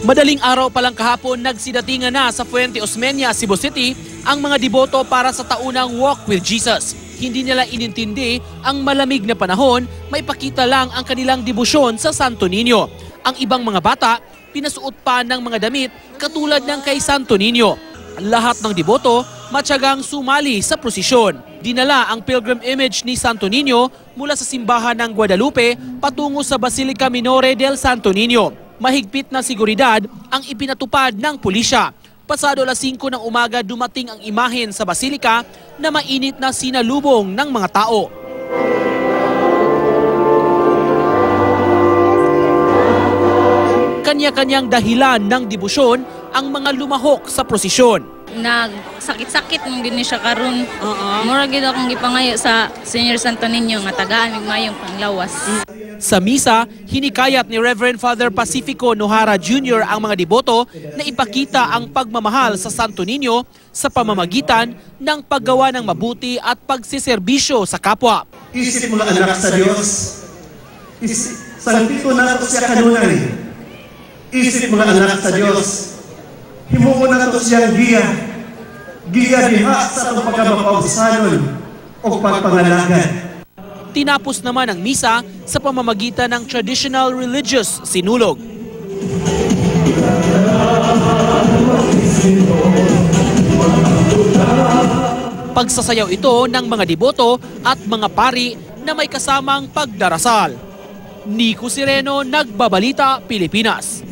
Madaling araw pa lang kahapon, nagsidatingan na sa Fuente Osmeña, Cebu City ang mga deboto para sa taunang Walk with Jesus. Hindi nila inintindi ang malamig na panahon, may pakita lang ang kanilang debosyon sa Santo Niño. Ang ibang mga bata, pinasuot pa ng mga damit katulad ng kay Santo Niño. Lahat ng deboto matyagang sumali sa prosesyon. Dinala ang pilgrim image ni Santo Niño mula sa simbahan ng Guadalupe patungo sa Basilica Minore del Santo Niño. Mahigpit na seguridad ang ipinatupad ng pulisya. Pasado alas 5 ng umaga dumating ang imahen sa Basilika na mainit na sinalubong ng mga tao. Kanya-kanyang dahilan ng debosyon ang mga lumahok sa prosesyon. Nagsakit-sakit mong gini siya karon. Mura gid akong gipangayo sa Senior Santo Niño nga tagaan mig mayong panglawas. Sa misa, hinikayat ni Reverend Father Pacifico Nohara Jr. ang mga deboto na ipakita ang pagmamahal sa Santo Niño sa pamamagitan ng paggawa ng mabuti at pagsiserbisyo sa kapwa. Isip mga anak sa Diyos, sangpito na ito siya kanunay. Isip mga anak sa Diyos, himuon na ito siyang giya diha sa itong pagkamapausanon o pagpangalagad. Tinapos naman ang misa sa pamamagitan ng traditional religious sinulog. Pagsasayaw ito ng mga deboto at mga pari na may kasamang pagdarasal. Nico Sireno, Nagbabalita, Pilipinas.